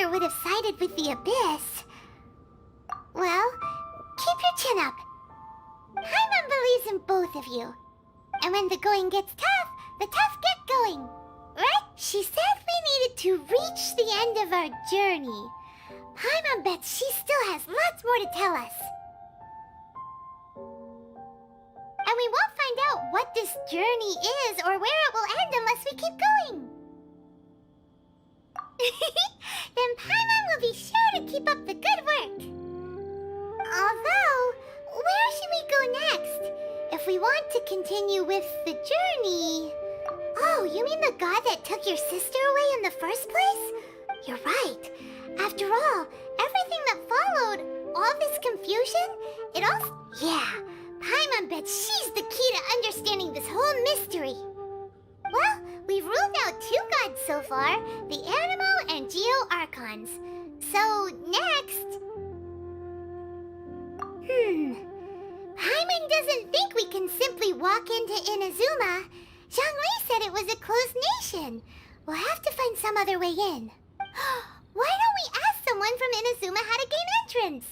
sister would have sided with the Abyss. Well, keep your chin up. Paimon believes in both of you. And when the going gets tough, the tough get going. Right? She said we needed to reach the end of our journey. Paimon bets she still has lots more to tell us. And we won't find out what this journey is or where it will end unless we keep going. Then Paimon will be sure to keep up the good work. Although, where should we go next? If we want to continue with the journey... Oh, you mean the god that took your sister away in the first place? You're right. After all, everything that followed, all this confusion, it all... Yeah, Paimon bets she's the key to understanding this whole mystery. Well, we've ruled out 2 gods so far, the Anemo and Geo Archons. So, next... Paimon doesn't think we can simply walk into Inazuma. Zhongli said it was a closed nation. We'll have to find some other way in. Why don't we ask someone from Inazuma how to gain entrance?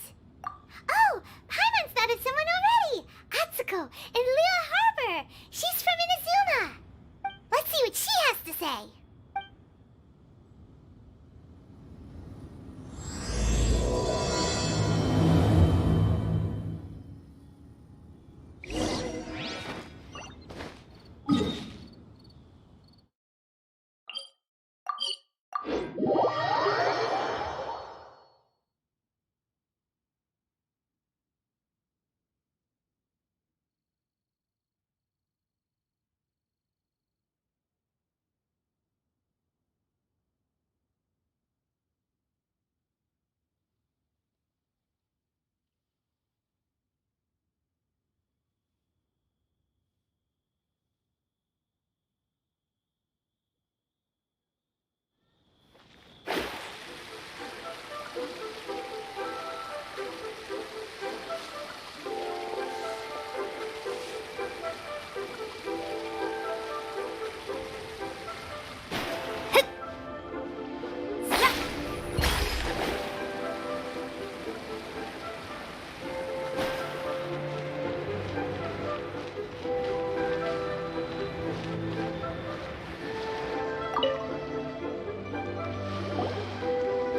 Oh, Paimon's thought of someone already! Atsuko in Liyue Harbor! She's from Inazuma! Let's see what she has to say.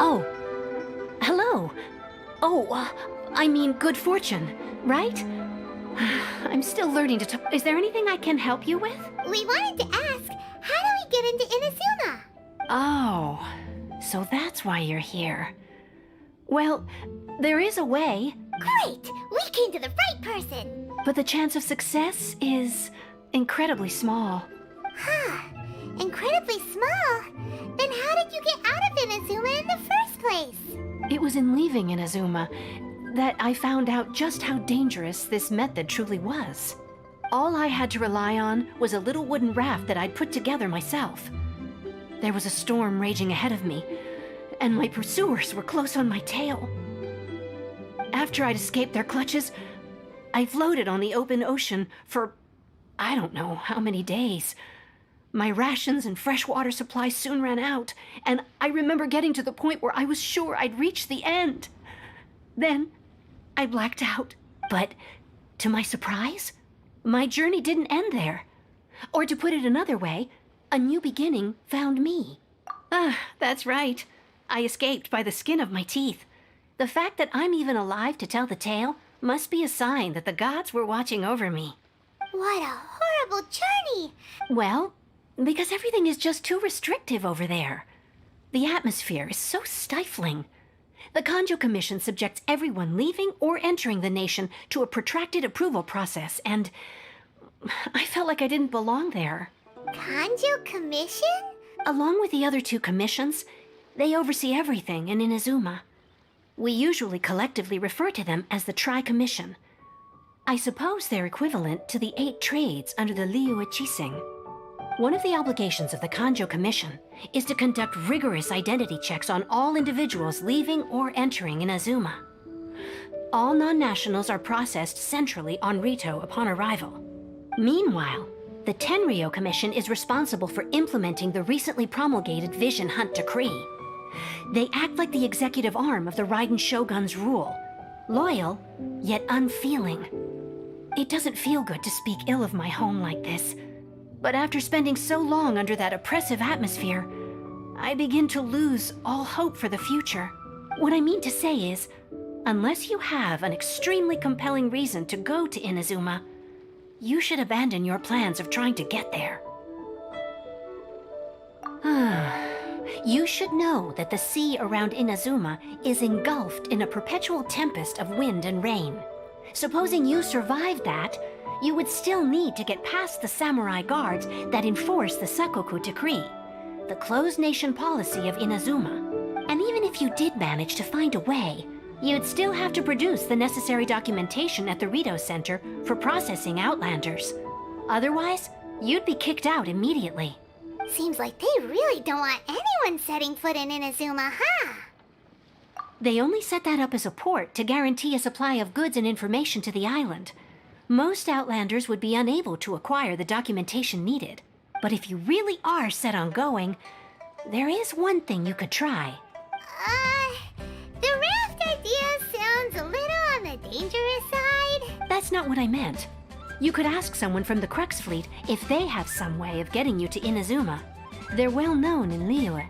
Oh. Hello. Oh, I mean good fortune, right? I'm still learning to talk. Is there anything I can help you with? We wanted to ask, how do we get into Inazuma? Oh, so that's why you're here. Well, there is a way. Great! We came to the right person! But the chance of success is incredibly small. Huh. Incredibly small? Then how did you get out of Inazuma in the first place? It was in leaving Inazuma that I found out just how dangerous this method truly was. All I had to rely on was a little wooden raft that I'd put together myself. There was a storm raging ahead of me, and my pursuers were close on my tail. After I'd escaped their clutches, I floated on the open ocean for I don't know how many days. My rations and freshwater supplies soon ran out, and I remember getting to the point where I was sure I'd reached the end. Then, I blacked out. But, to my surprise, my journey didn't end there. Or to put it another way, a new beginning found me. That's right. I escaped by the skin of my teeth. The fact that I'm even alive to tell the tale must be a sign that the gods were watching over me. What a horrible journey! Well, because everything is just too restrictive over there. The atmosphere is so stifling. The Kanjo Commission subjects everyone leaving or entering the nation to a protracted approval process, and I felt like I didn't belong there. Kanjo Commission? Along with the other 2 commissions, they oversee everything in Inazuma. We usually collectively refer to them as the Tri-Commission. I suppose they're equivalent to the 8 trades under the Liyue Chising. One of the obligations of the Kanjo Commission is to conduct rigorous identity checks on all individuals leaving or entering Inazuma. All non-nationals are processed centrally on Rito upon arrival. Meanwhile, the Tenryo Commission is responsible for implementing the recently promulgated Vision Hunt Decree. They act like the executive arm of the Raiden Shogun's rule. Loyal, yet unfeeling. It doesn't feel good to speak ill of my home like this. But after spending so long under that oppressive atmosphere, I begin to lose all hope for the future. What I mean to say is, unless you have an extremely compelling reason to go to Inazuma, you should abandon your plans of trying to get there. You should know that the sea around Inazuma is engulfed in a perpetual tempest of wind and rain. Supposing you survived that, you would still need to get past the samurai guards that enforce the Sakoku Decree, the closed nation policy of Inazuma. And even if you did manage to find a way, you'd still have to produce the necessary documentation at the Rito Center for processing Outlanders. Otherwise, you'd be kicked out immediately. Seems like they really don't want anyone setting foot in Inazuma, huh? They only set that up as a port to guarantee a supply of goods and information to the island. Most Outlanders would be unable to acquire the documentation needed. But if you really are set on going, there is one thing you could try. The raft idea sounds a little on the dangerous side. That's not what I meant. You could ask someone from the Crux Fleet if they have some way of getting you to Inazuma. They're well known in Liyue.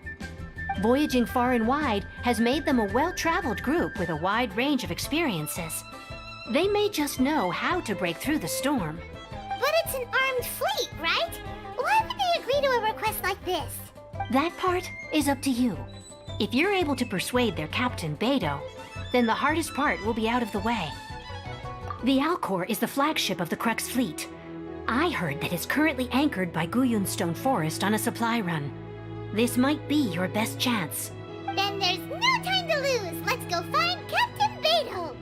Voyaging far and wide has made them a well-traveled group with a wide range of experiences. They may just know how to break through the storm. But it's an armed fleet, right? Why would they agree to a request like this? That part is up to you. If you're able to persuade their captain, Beidou, then the hardest part will be out of the way. The Alcor is the flagship of the Crux Fleet. I heard that it's currently anchored by Guyunstone Forest on a supply run. This might be your best chance. Then there's no time to lose. Let's go find Captain Beidou.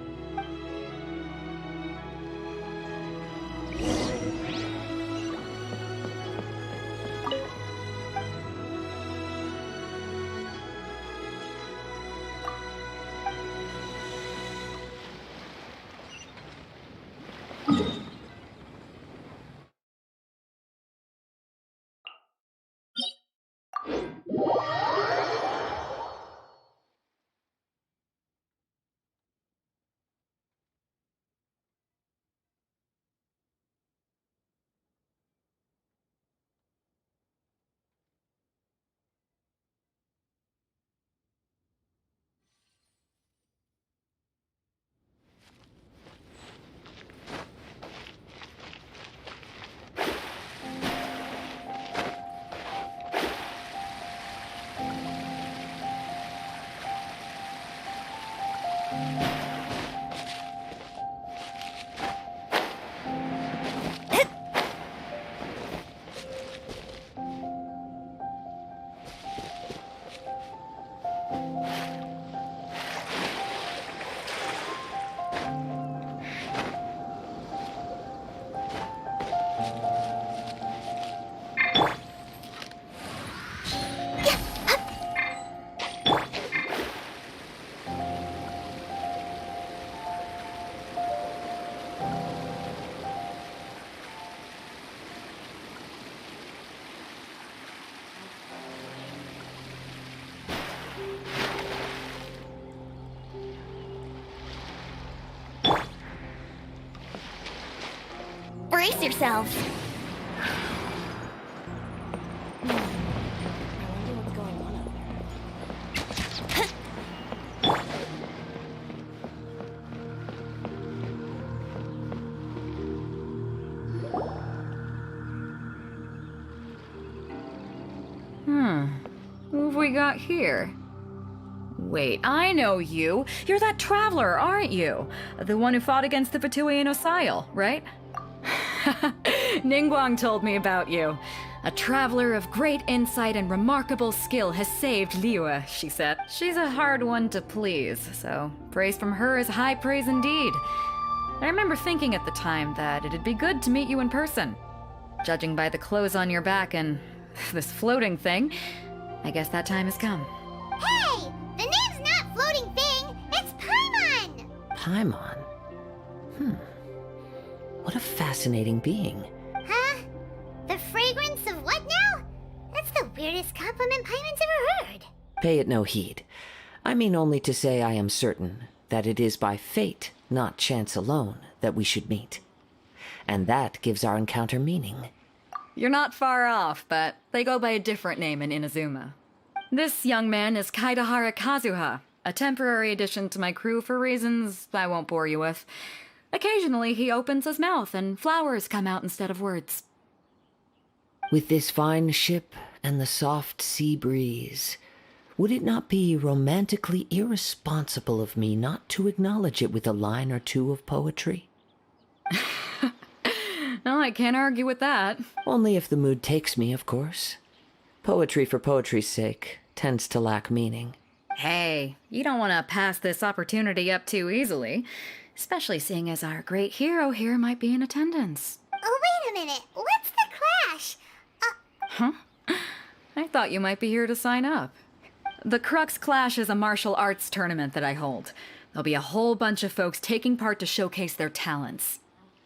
Brace yourselves. What have we got here? Wait, I know you. You're that traveler, aren't you? The one who fought against the Fatui and Osail, right? Ningguang told me about you. A traveler of great insight and remarkable skill has saved Liyue, she said. She's a hard one to please, so praise from her is high praise indeed. I remember thinking at the time that it'd be good to meet you in person. Judging by the clothes on your back and this floating thing, I guess that time has come. Hey! The name's not Floating Thing, it's Paimon! Paimon? What a fascinating being. Huh? The fragrance of what now? That's the weirdest compliment Paimon's ever heard. Pay it no heed. I mean only to say I am certain that it is by fate, not chance alone, that we should meet. And that gives our encounter meaning. You're not far off, but they go by a different name in Inazuma. This young man is Kaidahara Kazuha, a temporary addition to my crew for reasons I won't bore you with. Occasionally, he opens his mouth and flowers come out instead of words. With this fine ship and the soft sea breeze, would it not be romantically irresponsible of me not to acknowledge it with a line or two of poetry? No, I can't argue with that. Only if the mood takes me, of course. Poetry for poetry's sake tends to lack meaning. Hey, you don't want to pass this opportunity up too easily, especially seeing as our great hero here might be in attendance. Oh, wait a minute. What's the clash? Huh? I thought you might be here to sign up. The Crux Clash is a martial arts tournament that I hold. There'll be a whole bunch of folks taking part to showcase their talents.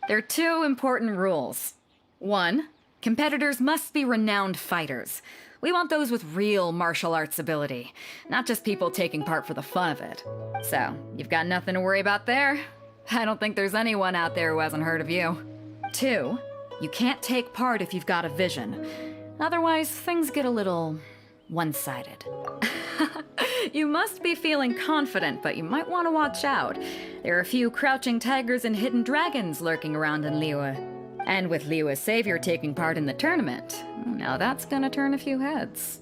There are 2 important rules. 1, competitors must be renowned fighters. We want those with real martial arts ability, not just people taking part for the fun of it. So, you've got nothing to worry about there. I don't think there's anyone out there who hasn't heard of you. 2, you can't take part if you've got a vision. Otherwise, things get a little one-sided. You must be feeling confident, but you might want to watch out. There are a few crouching tigers and hidden dragons lurking around in Liyue. And with Liyue's savior taking part in the tournament, now that's gonna turn a few heads.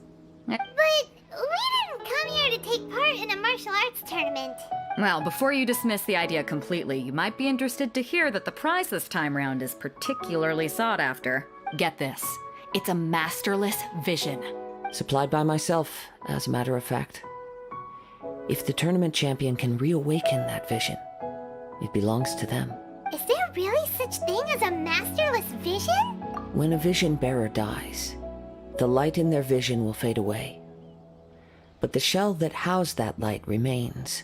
But we didn't come here to take part in a martial arts tournament. Well, before you dismiss the idea completely, you might be interested to hear that the prize this time round is particularly sought after. Get this. It's a masterless vision. Supplied by myself, as a matter of fact. If the tournament champion can reawaken that vision, it belongs to them. Is there really such thing as a masterless vision? When a vision bearer dies, the light in their vision will fade away. But the shell that housed that light remains.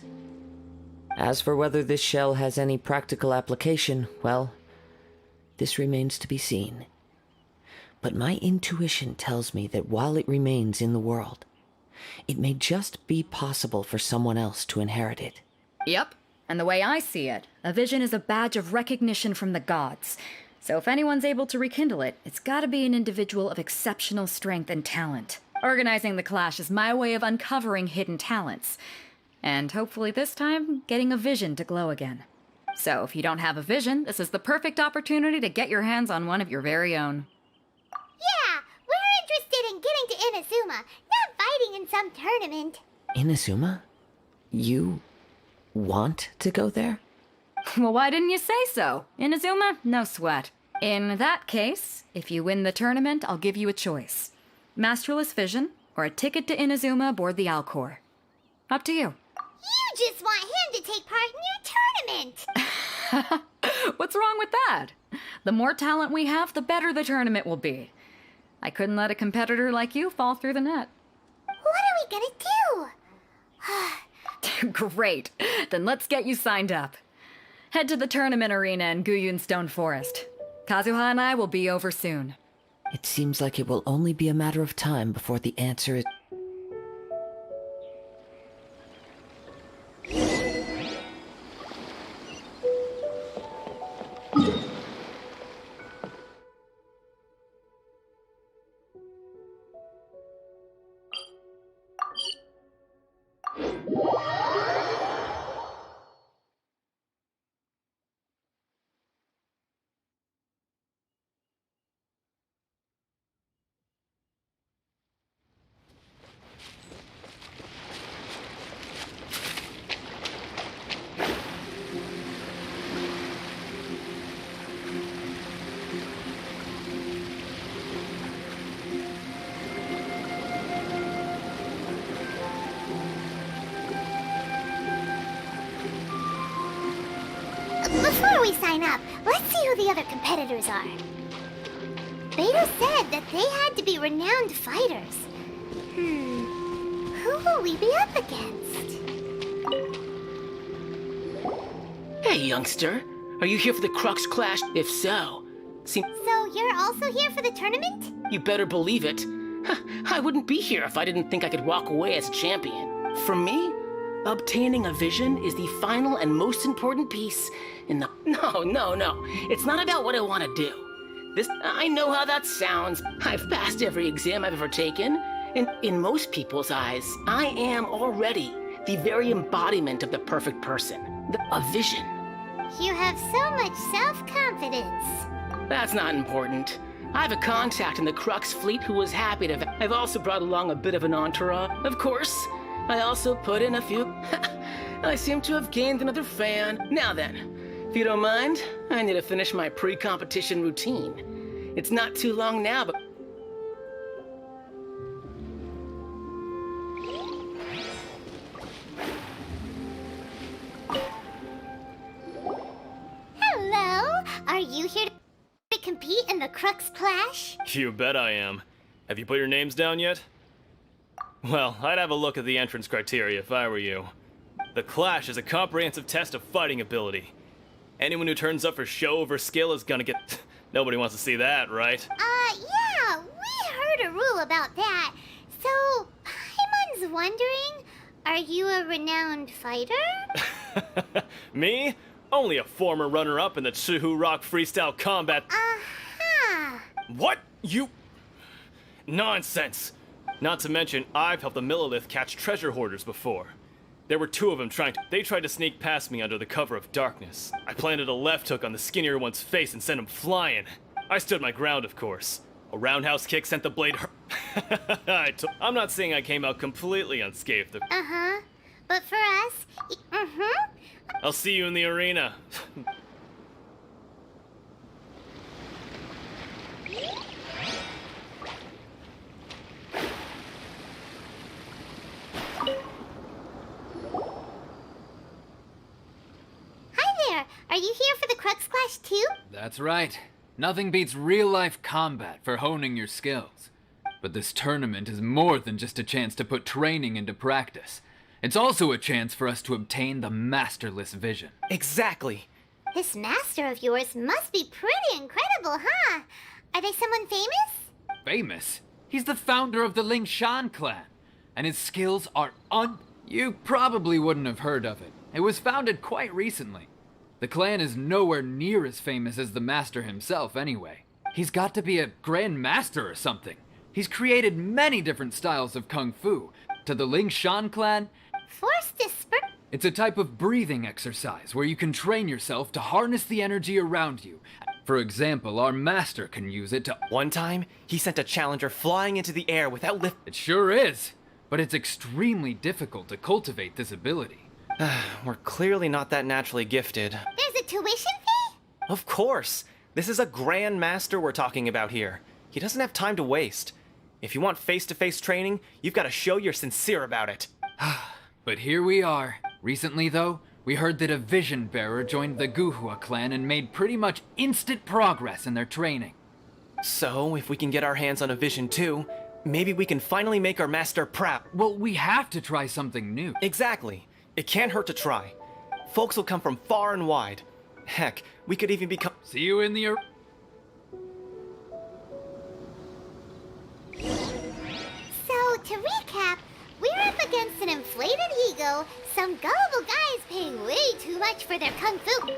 As for whether this shell has any practical application, well, this remains to be seen. But my intuition tells me that while it remains in the world, it may just be possible for someone else to inherit it. Yep. And the way I see it, a vision is a badge of recognition from the gods. So if anyone's able to rekindle it, it's gotta be an individual of exceptional strength and talent. Organizing the clash is my way of uncovering hidden talents. And hopefully this time, getting a vision to glow again. So if you don't have a vision, this is the perfect opportunity to get your hands on one of your very own. Yeah, we're interested in getting to Inazuma, not fighting in some tournament. Inazuma? You want to go there? Well, why didn't you say so? Inazuma? No sweat. In that case, if you win the tournament, I'll give you a choice. Masterless Vision, or a ticket to Inazuma aboard the Alcor. Up to you. You just want him to take part in your tournament. What's wrong with that? The more talent we have, the better the tournament will be. I couldn't let a competitor like you fall through the net. What are we gonna do? Great. Then let's get you signed up. Head to the tournament arena in Guyun Stone Forest. Kazuha and I will be over soon. It seems like it will only be a matter of time before the answer is... Before we sign up, let's see who the other competitors are. Beta said that they had to be renowned fighters. Who will we be up against? Hey, youngster. Are you here for the Crux Clash? If so, So you're also here for the tournament? you better believe it. I wouldn't be here if I didn't think I could walk away as a champion. For me, obtaining a vision is the final and most important piece in the... No. It's not about what I want to do. I know how that sounds. I've passed every exam I've ever taken. And in most people's eyes, I am already the very embodiment of the perfect person. A vision. You have so much self-confidence. That's not important. I have a contact in the Crux fleet who was happy to... I've also brought along a bit of an entourage. Of course, I also put in a few... I seem to have gained another fan. Now then, if you don't mind, I need to finish my pre-competition routine. It's not too long now, but... Hello, are you here to compete in the Crux Clash? You bet I am. Have you put your names down yet? Well, I'd have a look at the entrance criteria if I were you. The Clash is a comprehensive test of fighting ability. Anyone who turns up for show over skill is gonna get... Nobody wants to see that, right? Yeah, we heard a rule about that. So, Paimon's wondering, are you a renowned fighter? Me? Only a former runner-up in the Chihu Rock Freestyle Combat... Uh-huh. What? You... Nonsense! Not to mention, I've helped the Millilith catch treasure hoarders before. There were two of them They tried to sneak past me under the cover of darkness. I planted a left hook on the skinnier one's face and sent him flying. I stood my ground, of course. A roundhouse kick sent the blade I'm not saying I came out completely unscathed. Uh-huh. But for us, I'll see you in the arena. Are you here for the Crux Clash too? That's right. Nothing beats real-life combat for honing your skills. But this tournament is more than just a chance to put training into practice. It's also a chance for us to obtain the masterless vision. Exactly. This master of yours must be pretty incredible, huh? Are they someone famous? Famous? He's the founder of the Ling Shan clan, and his skills are You probably wouldn't have heard of it. It was founded quite recently. The clan is nowhere near as famous as the master himself anyway. He's got to be a grand master or something. He's created many different styles of kung fu. To the Ling Shan clan, Force dispersion. it's a type of breathing exercise where you can train yourself to harness the energy around you. For example, our master can use it to... One time, he sent a challenger flying into the air without lift. It sure is, but it's extremely difficult to cultivate this ability. We're clearly not that naturally gifted. There's a tuition fee? Of course! This is a grand master we're talking about here. He doesn't have time to waste. If you want face-to-face training, you've got to show you're sincere about it. But here we are. Recently, though, we heard that a vision bearer joined the Guhua clan and made pretty much instant progress in their training. So, if we can get our hands on a vision too, maybe we can finally make our master proud. Well, we have to try something new. Exactly. It can't hurt to try. Folks will come from far and wide. Heck, we could even become... See you in the... So, to recap, we're up against an inflated ego, some gullible guys paying way too much for their kung fu.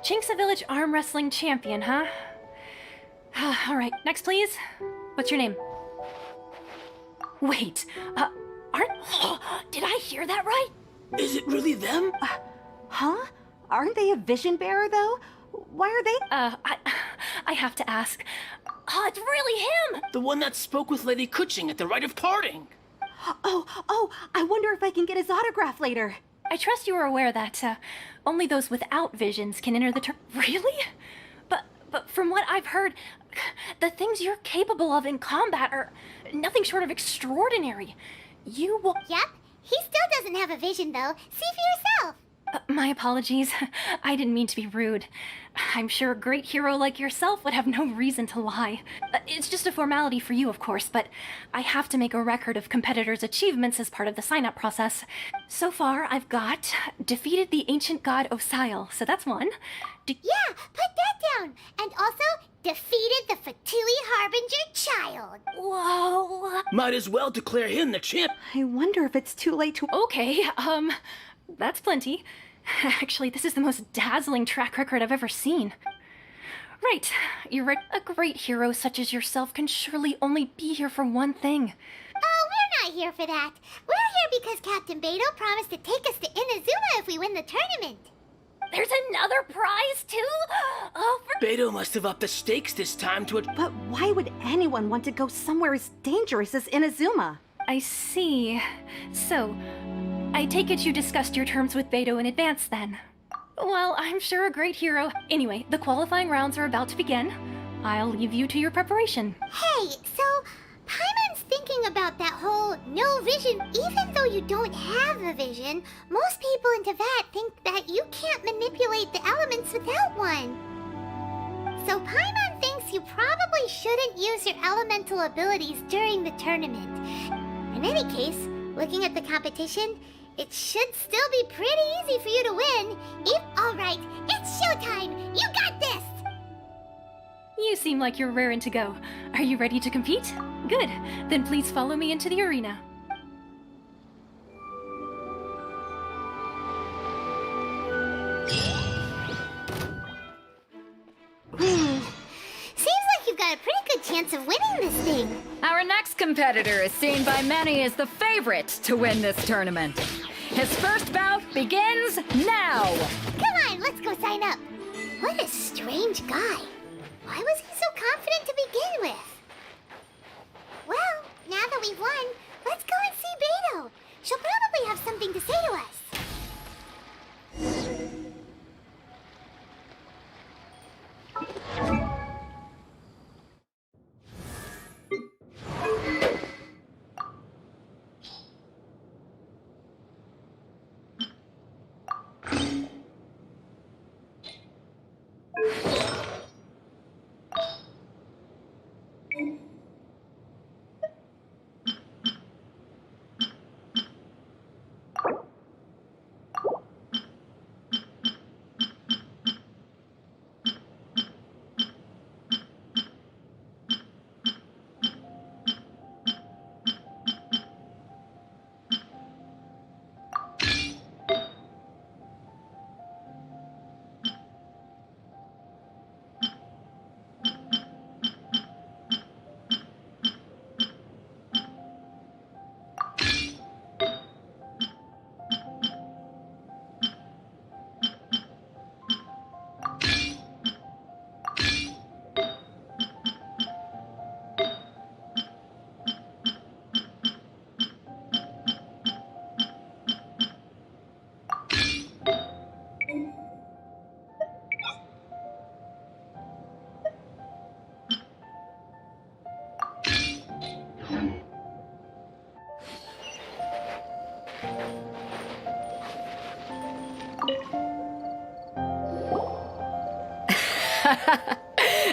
Chink's a village arm wrestling champion, huh? All right, next please. What's your name? Wait, aren't... Did I hear that right? Is it really them? Huh? Aren't they a vision bearer, though? Why are they... I have to ask. Oh, it's really him! The one that spoke with Lady Kuching at the rite of parting. Oh, I wonder if I can get his autograph later. I trust you are aware that, only those without visions can enter the Really? But from what I've heard, the things you're capable of in combat are nothing short of extraordinary. You will... Yep, he still doesn't have a vision, though. See for yourself. My apologies. I didn't mean to be rude. I'm sure a great hero like yourself would have no reason to lie. It's just a formality for you, of course, but I have to make a record of competitors' achievements as part of the sign-up process. So far, I've got defeated the ancient god Osile, so that's one. Yeah, put that down, and also defeated the Fatui Harbinger child. Whoa. Might as well declare him the champ. I wonder if it's too late to. Okay, that's plenty. Actually, this is the most dazzling track record I've ever seen. Right, you're right. A great hero such as yourself can surely only be here for one thing. Oh, we're not here for that. We're here because Captain Beto promised to take us to Inazuma if we win the tournament. There's another prize, too? Oh, Beto must have upped the stakes this time to a... But why would anyone want to go somewhere as dangerous as Inazuma? I see. So, I take it you discussed your terms with Beto in advance then. Well, I'm sure a great hero. Anyway, the qualifying rounds are about to begin. I'll leave you to your preparation. Hey, so Paimon's thinking about that whole no vision. Even though you don't have a vision, most people in Teyvat think that you can't manipulate the elements without one. So Paimon thinks you probably shouldn't use your elemental abilities during the tournament. In any case, looking at the competition, it should still be pretty easy for you to win. All right, it's showtime. You got this. You seem like you're raring to go. Are you ready to compete? Good. Then please follow me into the arena. Seems like you've got a pretty good chance of winning this thing. Our next competitor is seen by many as the favorite to win this tournament. His first bout begins now! Come on, let's go sign up. What a strange guy. Why was he so confident to begin with? Well, now that we've won, let's go and see Beto. She'll probably have something to say to us.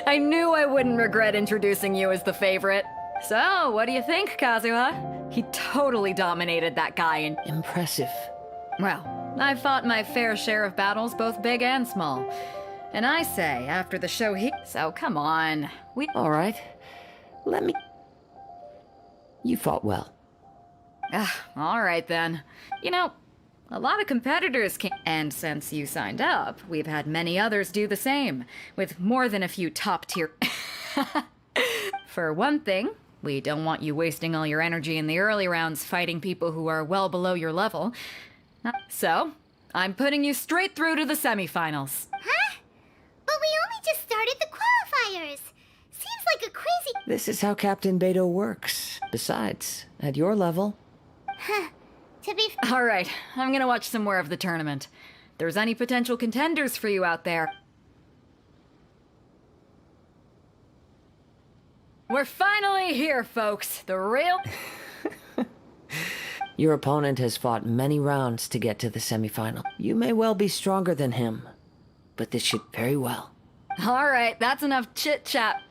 I knew I wouldn't regret introducing you as the favorite. So, what do you think, Kazuha? He totally dominated that guy and... Impressive. Well, I've fought my fair share of battles, both big and small. And I say, after the show So, come on. All right. Let me... You fought well. All right then. You know, a lot of competitors can... And since you signed up, we've had many others do the same, with more than a few top-tier... For one thing, we don't want you wasting all your energy in the early rounds fighting people who are well below your level. So, I'm putting you straight through to the semifinals. Huh? But we only just started the qualifiers. Seems like a crazy... This is how Captain Beto works. Besides, at your level... Huh. To be... All right, I'm gonna watch some more of the tournament. If there's any potential contenders for you out there... We're finally here, folks. The real... Your opponent has fought many rounds to get to the semifinal. You may well be stronger than him, but this should very well. All right, that's enough chit-chat.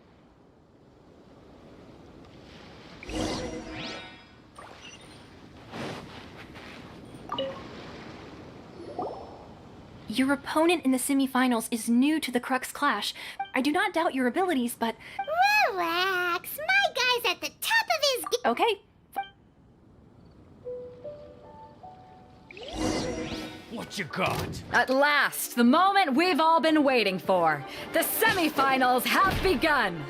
Your opponent in the semifinals is new to the Crux Clash. I do not doubt your abilities, but... Relax. My guy's at the top of his game. Okay. What you got? At last, the moment we've all been waiting for. The semifinals have begun.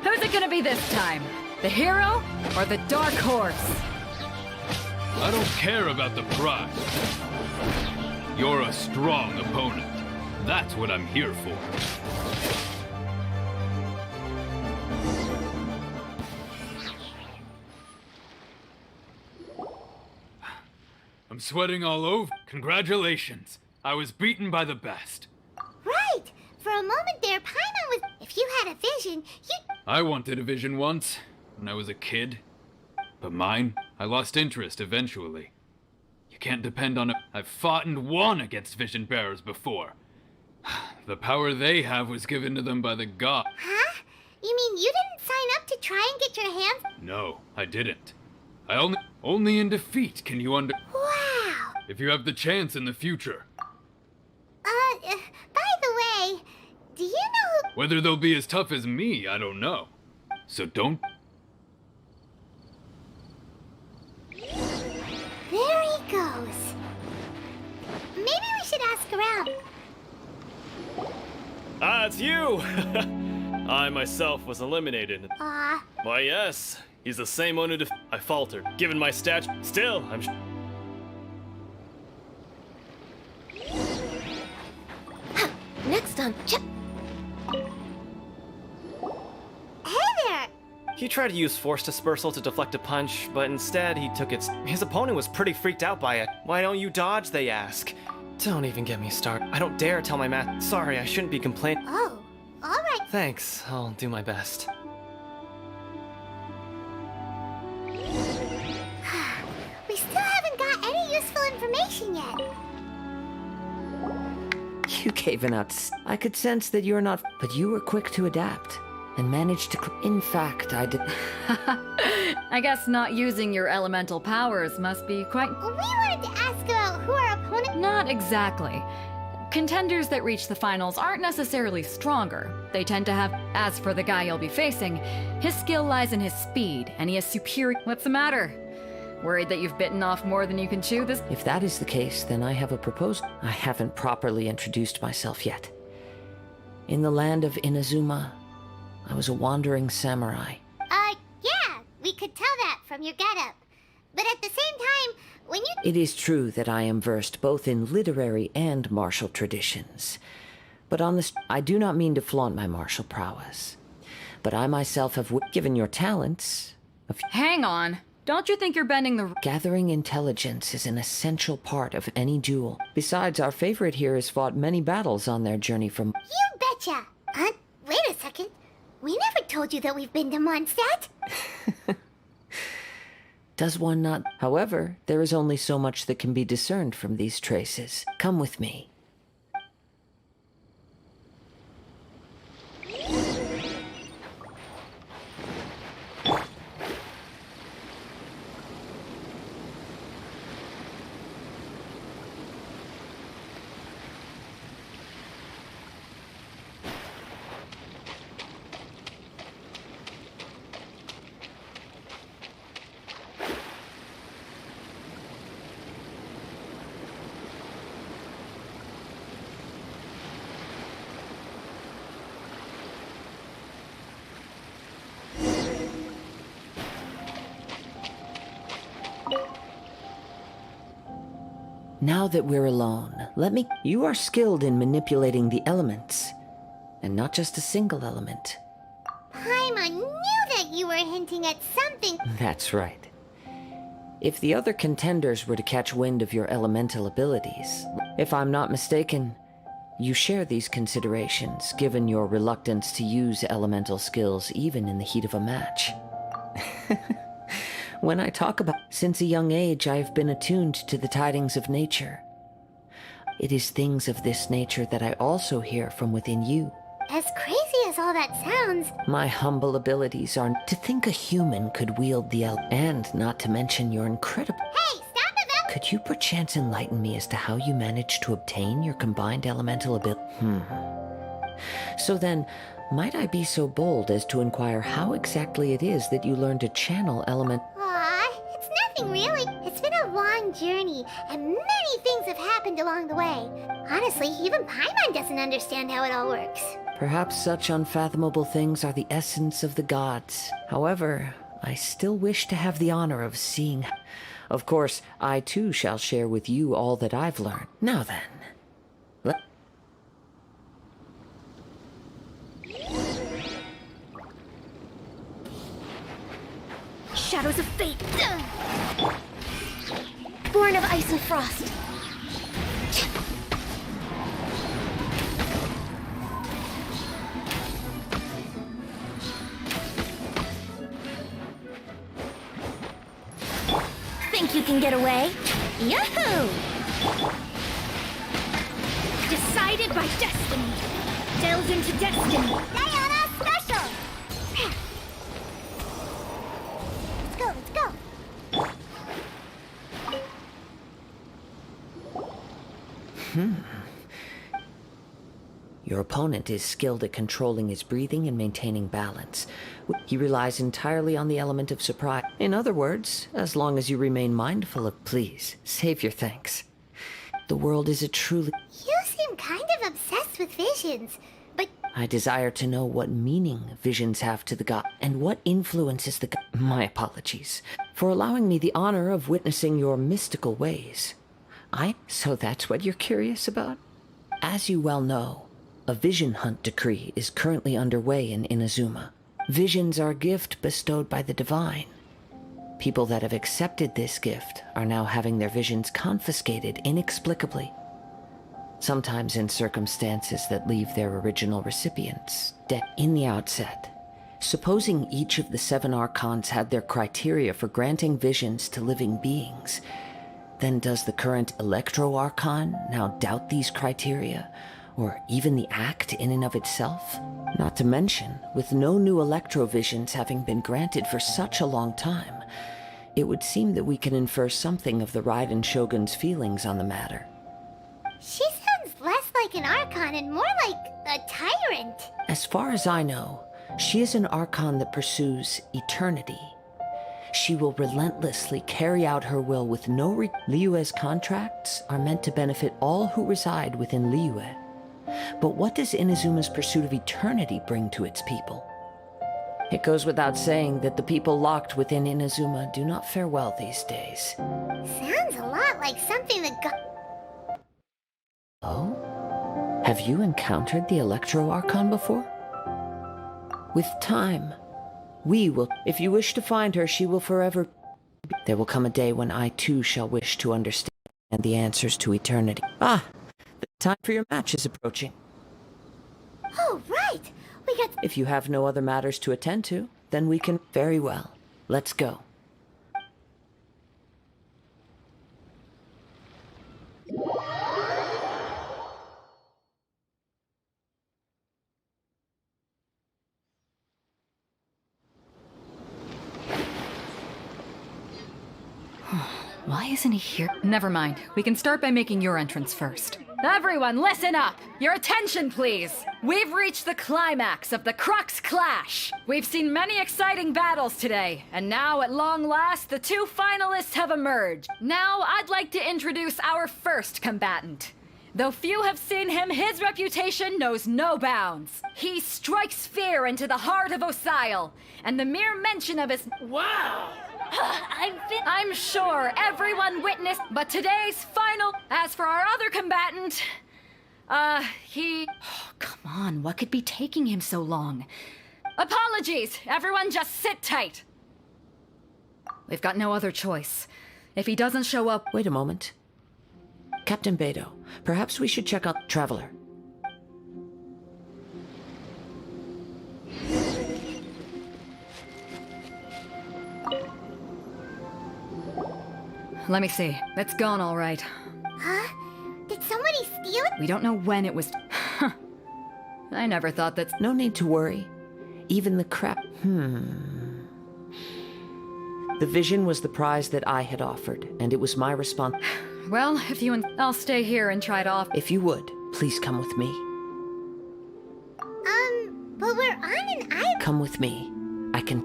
Who's it gonna be this time? The hero or the dark horse? I don't care about the prize. You're a strong opponent. That's what I'm here for. I'm sweating all over. Congratulations. I was beaten by the best. Right. For a moment there, Paimon was... If you had a vision, you... I wanted a vision once, when I was a kid. But mine, I lost interest eventually. You can't depend on it. I've fought and won against vision bearers before. The power they have was given to them by the god. Huh? You mean you didn't sign up to try and get your hands... No, I didn't. Only in defeat can you Wow. if you have the chance in the future. By the way, do you know Whether they'll be as tough as me, I don't know. So don't... There he goes. Maybe we should ask around. Ah, it's you! I myself was eliminated. Why, yes. He's the same one who I faltered. Given my stature, still, I'm Next on... Hey there! He tried to use force dispersal to deflect a punch, but instead he took its... His opponent was pretty freaked out by it. Why don't you dodge, they ask. Don't even get me started. I don't dare tell my math. Sorry, I shouldn't be complaining. Oh, alright. Thanks, I'll do my best. We still haven't got any useful information yet. You gave an out. I could sense that you're not, but you were quick to adapt and managed to. In fact, I did. I guess not using your elemental powers must be quite... We wanted to ask about who our opponent... Not exactly. Contenders that reach the finals aren't necessarily stronger. They tend to have... As for the guy you'll be facing, his skill lies in his speed, and he has superior... What's the matter? Worried that you've bitten off more than you can chew this... If that is the case, then I have a proposal. I haven't properly introduced myself yet. In the land of Inazuma, I was a wandering samurai. Yeah, we could tell that from your getup. But at the same time, when you... It is true that I am versed both in literary and martial traditions. But on this, I do not mean to flaunt my martial prowess. But I myself have given your talents Hang on. Don't you think you're bending the... Gathering intelligence is an essential part of any duel. Besides, our favorite here has fought many battles on their journey from... You betcha! Wait a second. We never told you that we've been to Mondstadt. Does one not? However, there is only so much that can be discerned from these traces. Come with me. Now that we're alone, let me... You are skilled in manipulating the elements, and not just a single element. Paimon knew that you were hinting at something. That's right. If the other contenders were to catch wind of your elemental abilities, if I'm not mistaken, you share these considerations, given your reluctance to use elemental skills even in the heat of a match. When I talk about... Since a young age, I have been attuned to the tidings of nature. It is things of this nature that I also hear from within you. As crazy as all that sounds... My humble abilities are to think a human could wield the and not to mention your incredible... Hey, stop about... Could you perchance enlighten me as to how you managed to obtain your combined elemental ability? So then, might I be so bold as to inquire how exactly it is that you learned to channel element... Aw, it's nothing really. It's been a long journey, and many things have happened along the way. Honestly, even Paimon doesn't understand how it all works. Perhaps such unfathomable things are the essence of the gods. However, I still wish to have the honor of seeing... Of course, I too shall share with you all that I've learned. Now then, let... Shadows of fate. Born of ice and frost. Think you can get away? Yahoo! Decided by destiny. Delve into destiny. Diana special! Let's go. Your opponent is skilled at controlling his breathing and maintaining balance. He relies entirely on the element of surprise. In other words, as long as you remain mindful of... Please, save your thanks. The world is a truly... You seem kind of obsessed with visions, but... I desire to know what meaning visions have to the god, and what influences the god... My apologies for allowing me the honor of witnessing your mystical ways. So that's what you're curious about? As you well know, a vision hunt decree is currently underway in Inazuma. Visions are a gift bestowed by the divine. People that have accepted this gift are now having their visions confiscated inexplicably. Sometimes in circumstances that leave their original recipients dead. In the outset, supposing each of the 7 archons had their criteria for granting visions to living beings, then does the current Electro Archon now doubt these criteria, or even the act in and of itself? Not to mention, with no new Electrovisions having been granted for such a long time, it would seem that we can infer something of the Raiden Shogun's feelings on the matter. She sounds less like an Archon and more like a tyrant. As far as I know, she is an Archon that pursues eternity. She will relentlessly carry out her will with no Liyue's contracts are meant to benefit all who reside within Liyue. But what does Inazuma's pursuit of eternity bring to its people? It goes without saying that the people locked within Inazuma do not fare well these days. Sounds a lot like something that Oh? Have you encountered the Electro Archon before? With time, we will... If you wish to find her, she will forever... There will come a day when I too shall wish to understand the answers to eternity. Ah! The time for your match is approaching. Oh, right! We got... If you have no other matters to attend to, then we can... Very well. Let's go. Why isn't he here? Never mind. We can start by making your entrance first. Everyone, listen up! Your attention, please! We've reached the climax of the Crux Clash! We've seen many exciting battles today, and now, at long last, the 2 finalists have emerged. Now, I'd like to introduce our first combatant. Though few have seen him, his reputation knows no bounds. He strikes fear into the heart of Osile, and the mere mention of his... Wow! I'm sure everyone witnessed, but today's final... As for our other combatant... he... Oh, come on, what could be taking him so long? Apologies! Everyone just sit tight! We've got no other choice. If he doesn't show up... Wait a moment. Captain Beidou, perhaps we should check out Traveler. Let me see. It's gone all right. Huh? Did somebody steal it? We don't know when it was... I never thought that... No need to worry. Even the crap... The The vision was the prize that I had offered, and it was my response. Well, if you and I'll stay here and try to off. If you would, please come with me. But we're on an island. Come with me. I can...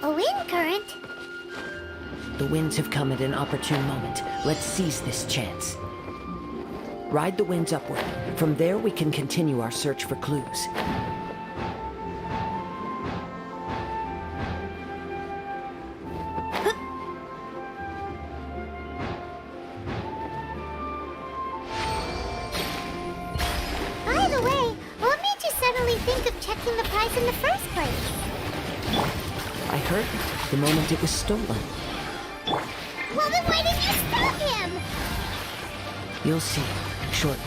A wind current? The winds have come at an opportune moment. Let's seize this chance. Ride the winds upward. From there, we can continue our search for clues. By the way, what made you suddenly think of checking the prize in the first place? I heard it the moment it was stolen. Well, then why didn't you stop him? You'll see shortly.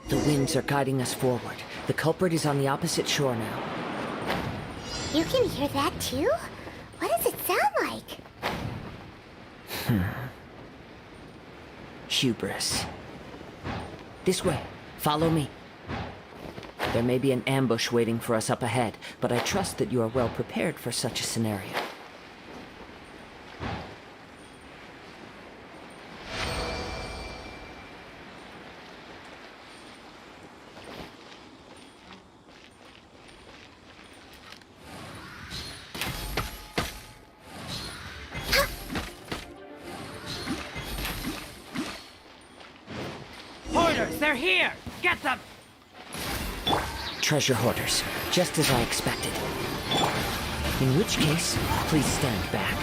The winds are guiding us forward. The culprit is on the opposite shore now. You can hear that too? What does it sound like? Hubris. This way. Follow me. There may be an ambush waiting for us up ahead, but I trust that you are well prepared for such a scenario. Hoarders, they're here! Get them! Treasure hoarders, just as I expected. In which case, please stand back.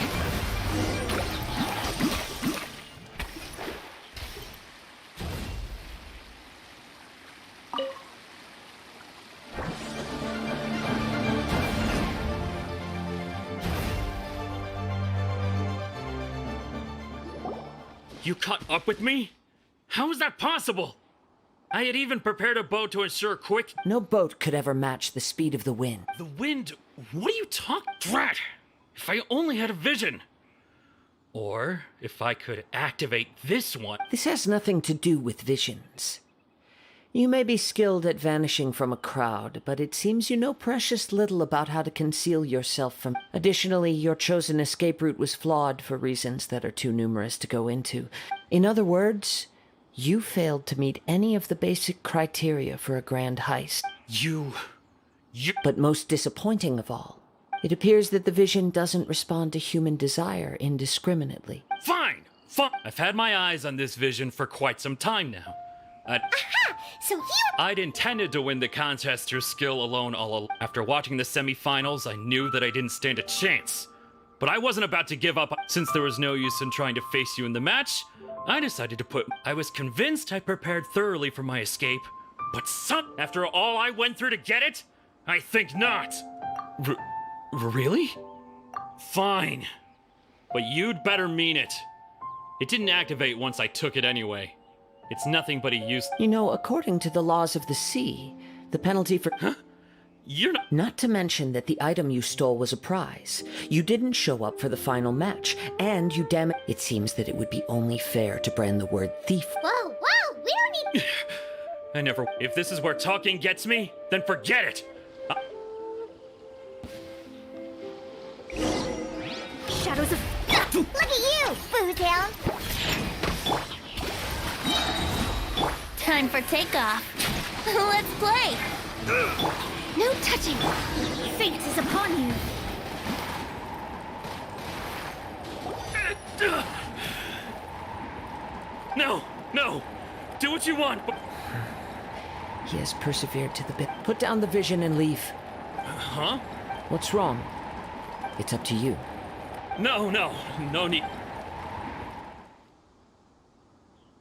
You caught up with me? How is that possible? I had even prepared a boat to ensure quick... No boat could ever match the speed of the wind. The wind? What are you talking... Drat! If I only had a vision! Or if I could activate this one... This has nothing to do with visions. You may be skilled at vanishing from a crowd, but it seems you know precious little about how to conceal yourself from... Additionally, your chosen escape route was flawed for reasons that are too numerous to go into. In other words, you failed to meet any of the basic criteria for a grand heist. You... But most disappointing of all, it appears that the vision doesn't respond to human desire indiscriminately. Fine! Fine! I've had my eyes on this vision for quite some time now. Aha! So you... I'd intended to win the contest through skill alone After watching the semifinals, I knew that I didn't stand a chance. But I wasn't about to give up. Since there was no use in trying to face you in the match, I decided to put... I was convinced I prepared thoroughly for my escape. But after all I went through to get it, I think not. Really? Fine. But you'd better mean it. It didn't activate once I took it anyway. It's nothing but a use... You know, according to the laws of the sea, the penalty for... Huh? You're not... Not to mention that the item you stole was a prize. You didn't show up for the final match, and you It seems that it would be only fair to brand the word thief. Whoa, whoa, we don't need... I never... If this is where talking gets me, then forget it! Shadows of... Look at you, Foodhound! Time for takeoff. Let's play! No touching! Fate is upon you! No! No! Do what you want! He has persevered to the bit. Put down the vision and leave. Huh? What's wrong? It's up to you. No need.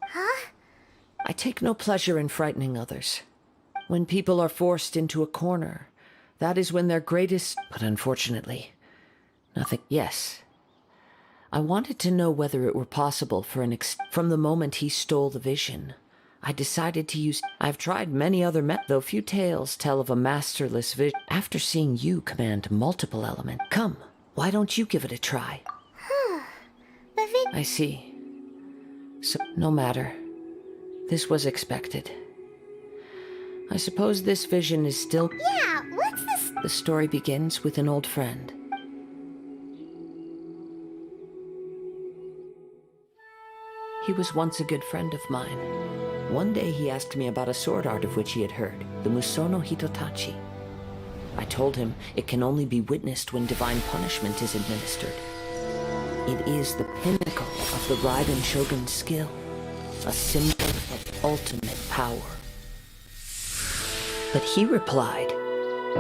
Huh? I take no pleasure in frightening others. When people are forced into a corner, that is when their greatest... But unfortunately, nothing... Yes. I wanted to know whether it were possible for from the moment he stole the vision, I decided to use... I've tried many other though few tales tell of a masterless vision. After seeing you command multiple elements, come, why don't you give it a try? I see. So, no matter. This was expected. I suppose this vision is still... Yeah, what's this? The story begins with an old friend. He was once a good friend of mine. One day he asked me about a sword art of which he had heard, the Musono Hitotachi. I told him it can only be witnessed when divine punishment is administered. It is the pinnacle of the Raiden Shogun's skill, a symbol of ultimate power. But he replied,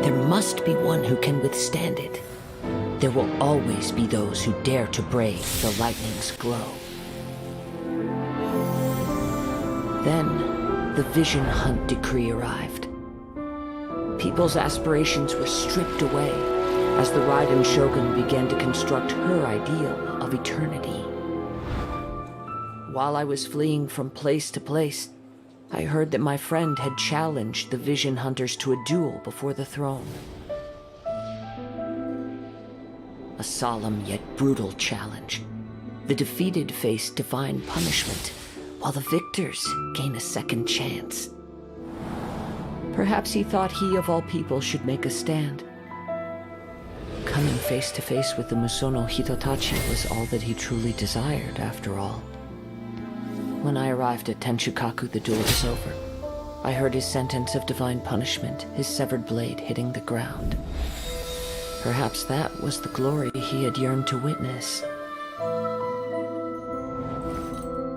there must be one who can withstand it. There will always be those who dare to brave the lightning's glow. Then, the Vision Hunt decree arrived. People's aspirations were stripped away as the Raiden Shogun began to construct her ideal of eternity. While I was fleeing from place to place, I heard that my friend had challenged the Vision Hunters to a duel before the throne. A solemn yet brutal challenge. The defeated face divine punishment, while the victors gain a second chance. Perhaps he thought he of all people should make a stand. Coming face to face with the Musono Hitotachi was all that he truly desired, after all. When I arrived at Tenshukaku, the duel was over. I heard his sentence of divine punishment, his severed blade hitting the ground. Perhaps that was the glory he had yearned to witness.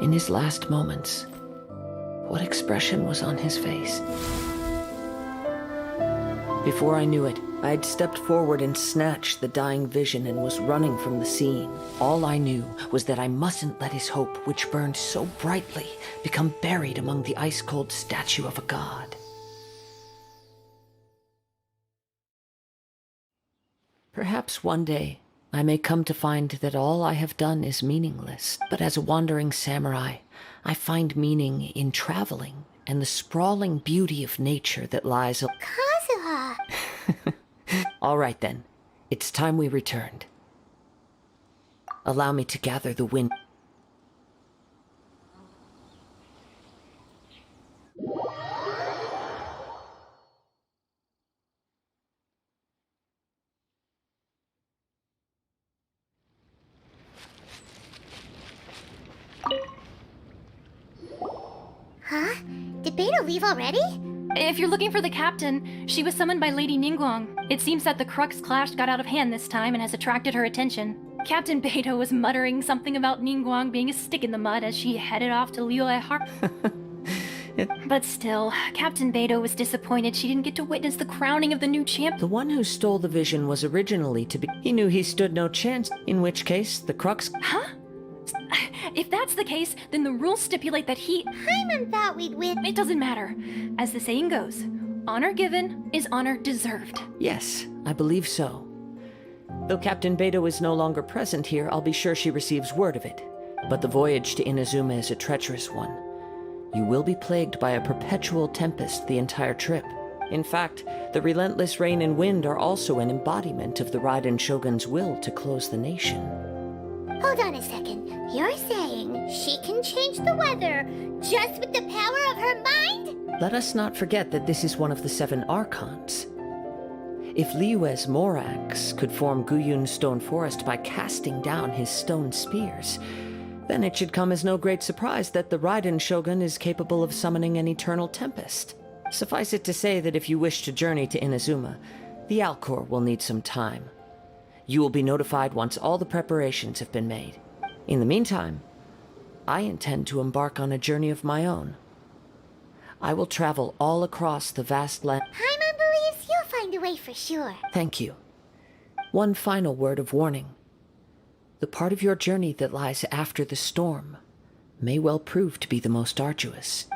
In his last moments, what expression was on his face? Before I knew it, I had stepped forward and snatched the dying vision and was running from the scene. All I knew was that I mustn't let his hope, which burned so brightly, become buried among the ice-cold statue of a god. Perhaps one day, I may come to find that all I have done is meaningless. But as a wandering samurai, I find meaning in traveling and the sprawling beauty of nature that lies... Kazuha! All right then, it's time we returned. Allow me to gather the wind. Huh? Did Beta leave already? If you're looking for the captain, she was summoned by Lady Ningguang. It seems that the Crux clash got out of hand this time and has attracted her attention. Captain Beto was muttering something about Ningguang being a stick in the mud as she headed off to Liyue Har. But still, Captain Beto was disappointed she didn't get to witness the crowning of the new champ. The one who stole the vision was originally to be... He knew he stood no chance, in which case the Crux... Huh? If that's the case, then the rules stipulate that he... Paimon thought we'd win. It doesn't matter. As the saying goes, honor given is honor deserved. Yes, I believe so. Though Captain Beto is no longer present here, I'll be sure she receives word of it. But the voyage to Inazuma is a treacherous one. You will be plagued by a perpetual tempest the entire trip. In fact, the relentless rain and wind are also an embodiment of the Raiden Shogun's will to close the nation. Hold on a second. You're saying she can change the weather just with the power of her mind? Let us not forget that this is one of the 7 Archons. If Liyue's Morax could form Guyun's stone forest by casting down his stone spears, then it should come as no great surprise that the Raiden Shogun is capable of summoning an eternal tempest. Suffice it to say that if you wish to journey to Inazuma, the Alcor will need some time. You will be notified once all the preparations have been made. In the meantime, I intend to embark on a journey of my own. I will travel all across the vast land. Paimon believes you'll find a way for sure. Thank you. One final word of warning. The part of your journey that lies after the storm may well prove to be the most arduous.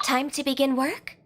Time to begin work?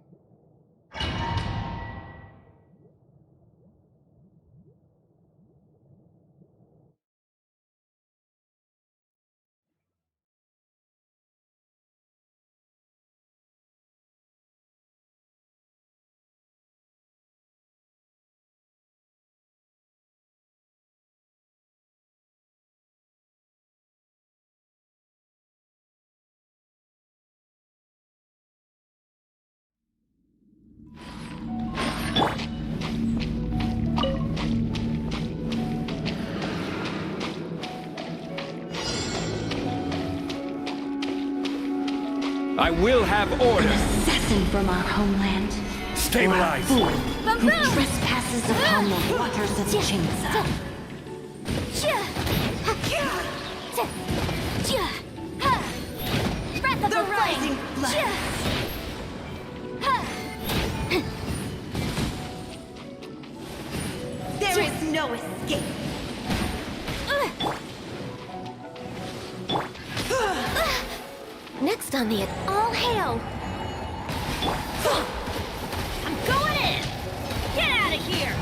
I will have order. Assassin from our homeland. Stabilize. Fool who trespasses upon the waters of Chingsa. Breath of the rising blood. There is no escape. Next on the... All hail! I'm going in. Get out of here.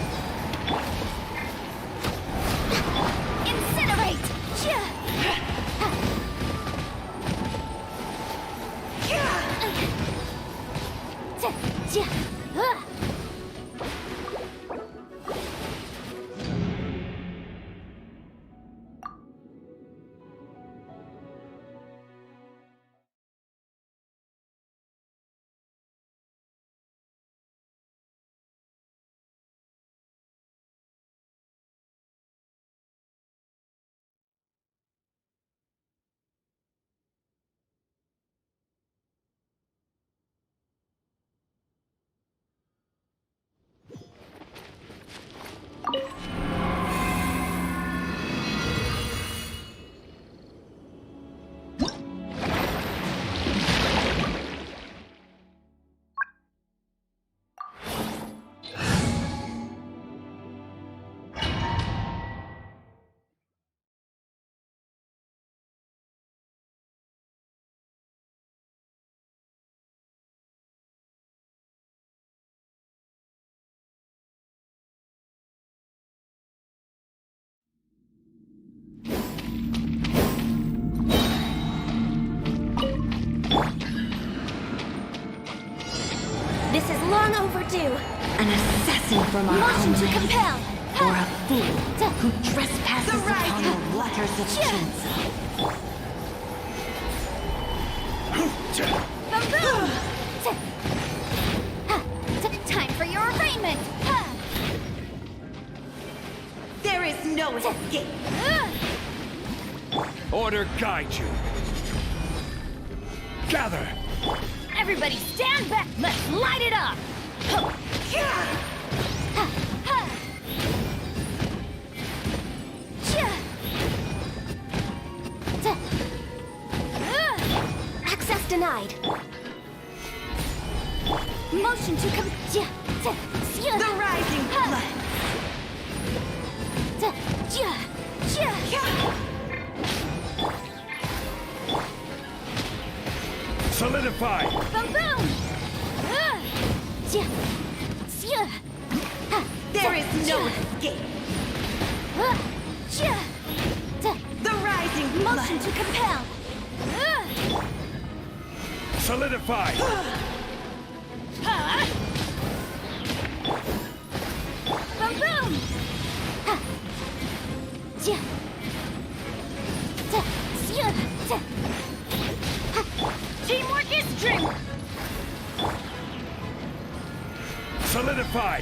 Incinerate. This is long overdue. An assassin from our Motion to homeland, compel. or a fool who trespasses The right. upon the waters of Shinsa. Boom! Time for your arraignment. There is no escape. Order guide you. Gather. Everybody stand back! Let's light it up! Access denied. Motion to come. The rising blood. Solidify. Boom boom! There is no escape. The rising blood. Motion to compel. Solidify. Boom boom! Teamwork is strength! Solidify.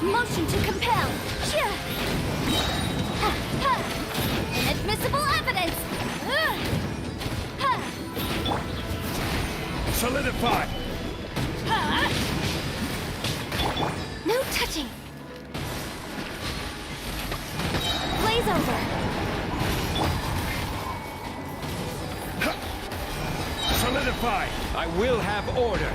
Motion to compel. Inadmissible evidence. Solidify. No touching. Blaze over. Solidify. I will have order.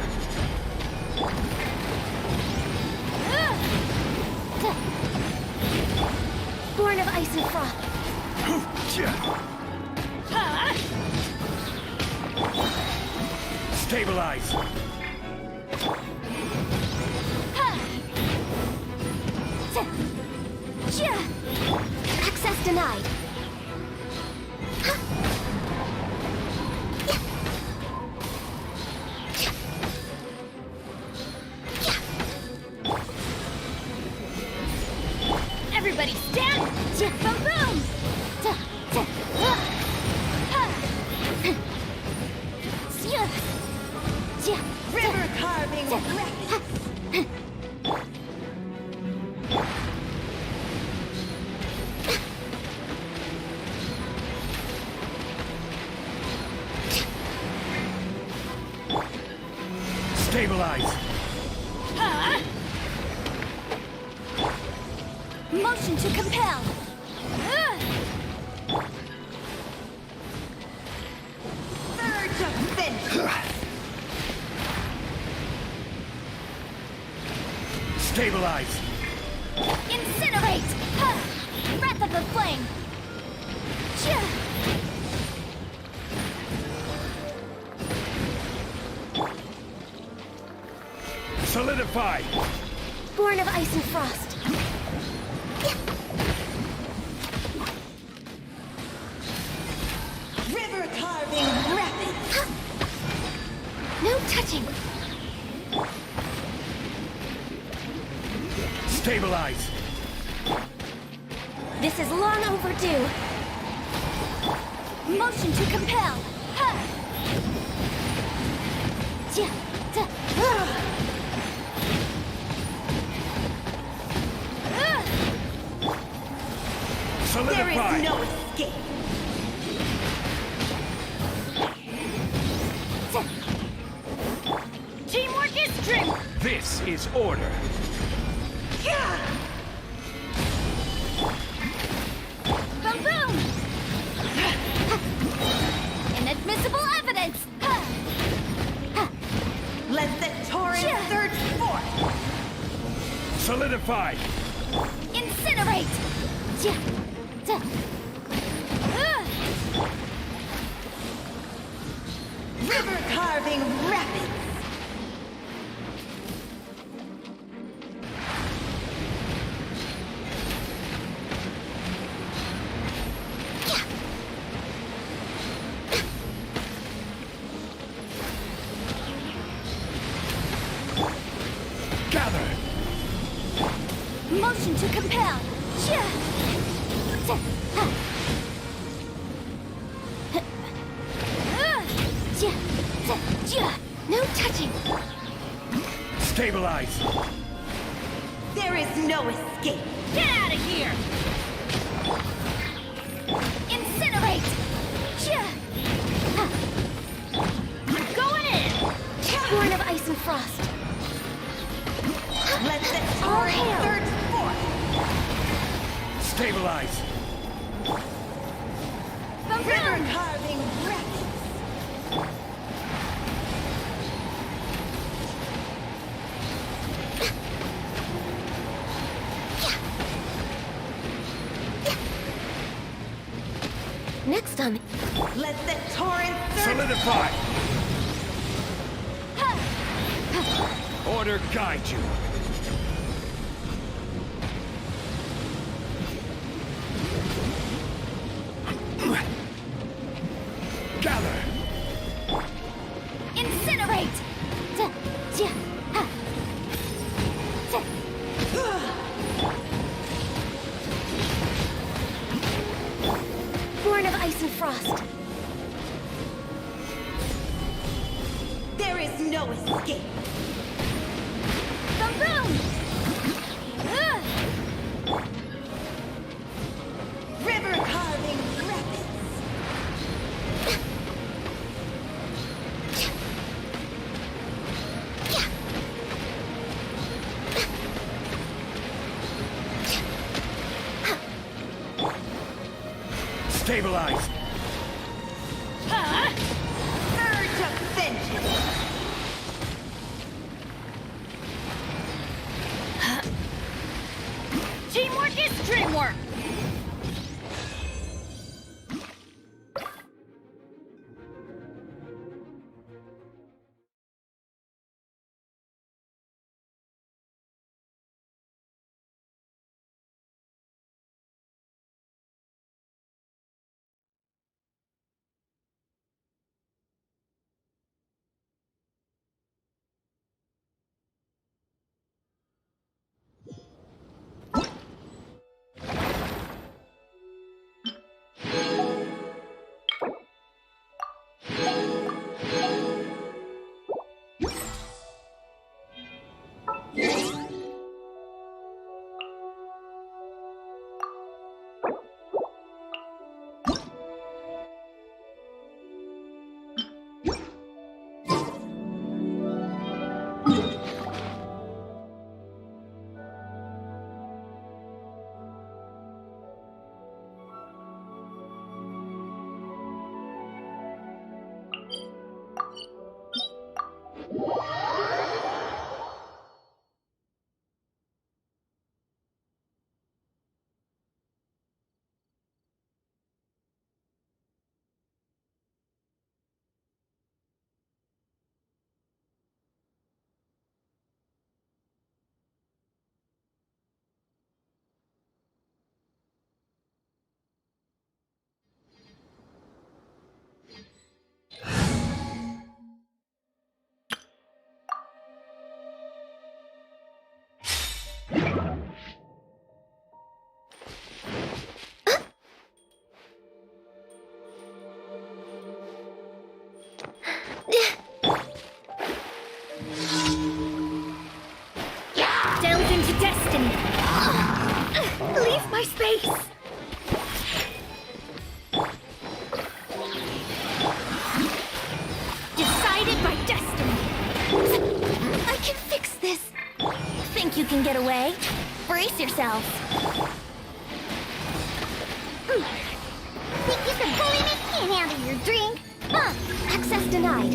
Born of ice and froth. Stabilize. Access denied. Everybody stand! Boom boom! River carving. Stabilize. Motion to compel. Surge of vengeance. Stabilize. Incinerate! Breath of the flame! Solidify. Born of ice and frost. River carving rapids. No touching. Stabilize. This is long overdue. Motion to compel. There Solidify. is no escape. Teamwork is strength! This is order. Boom boom! Inadmissible evidence! Let the torrent surge forth. Solidify. Incinerate! River carving rapids. compel. No touching. Stabilize. There is no escape. Get out of here! Incinerate! Going in! Born of ice and frost. Let the All torrent hail. surge forth. Stabilize. River carving rapids. Next time. Let the torrent surge. Solidify. Order guide you. Gather. Incinerate! Born of ice and frost. There is no escape. Boom! River carving rapids. Stabilize. Urge of vengeance. Teamwork is dreamwork! Delve into destiny! Leave my space! Decided by destiny! I can fix this! Think you can get away? Brace yourselves! Think you can bully me? Can't handle your drink! Access denied.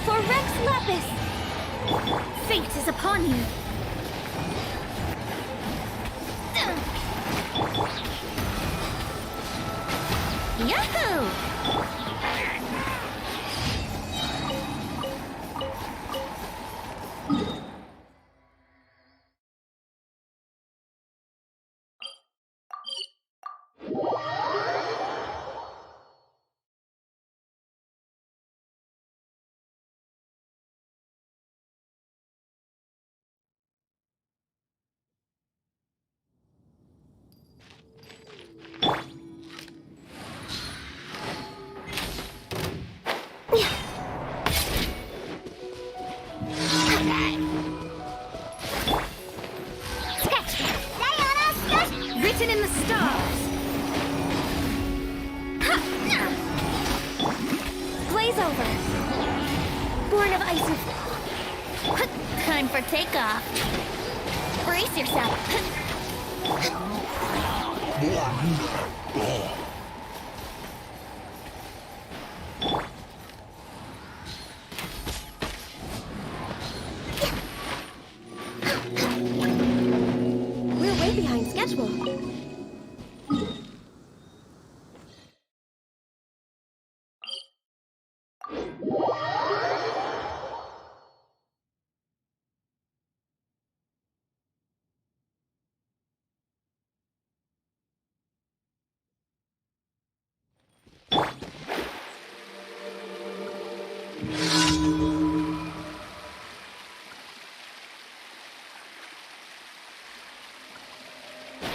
For Rex Lapis! Fate is upon you! Yahoo! Written in the stars. Blaze over. Born of ice and... Time for takeoff. Brace yourself. We're way behind schedule.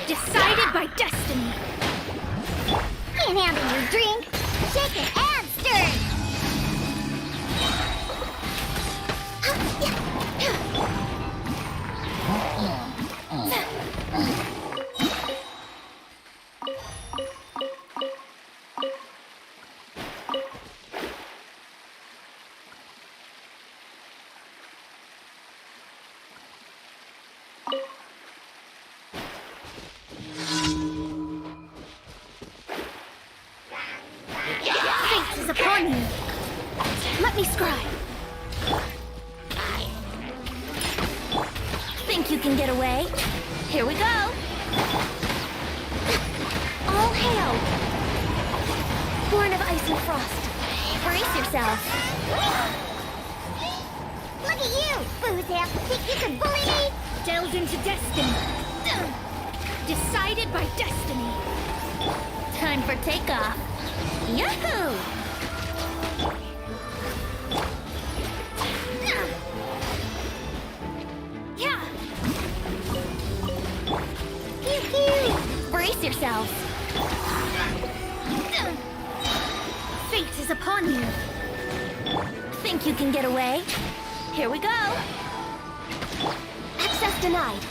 Decided by destiny. Can't handle your drink. Shake it and stir. Fate is upon you. Let me scribe. Think you can get away? Here we go. All hail. Born of ice and frost. Brace yourself. Look at you, Boozap. Think you can bully me? Delved into destiny. Decided by destiny. Time for takeoff. Yahoo! Yeah! Pew pew! Brace yourself. Fate is upon you. Think you can get away? Here we go. Access denied.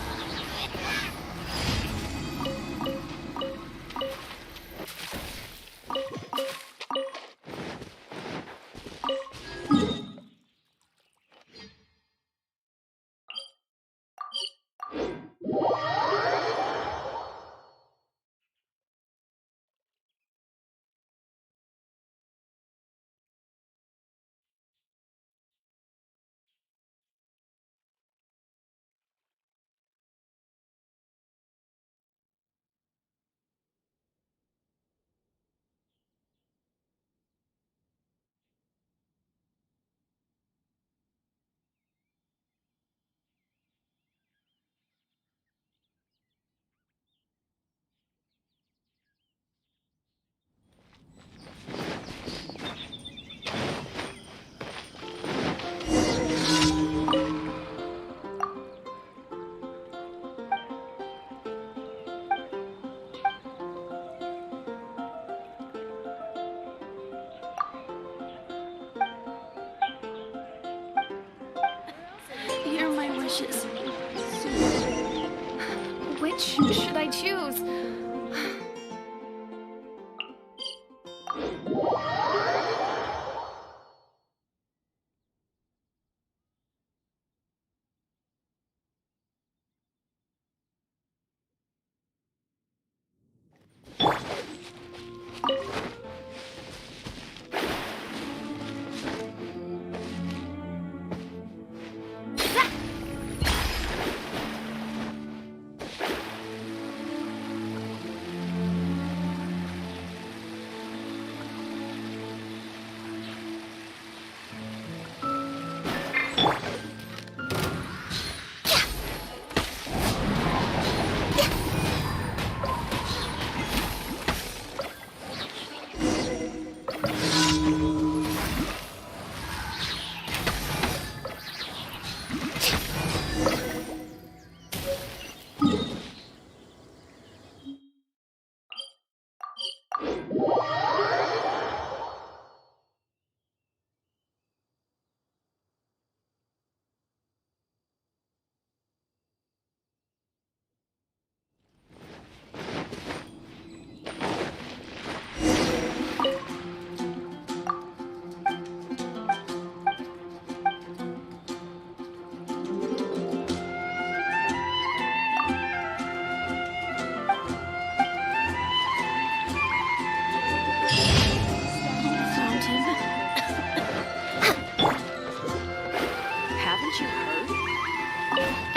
Here are my wishes. Which should I choose?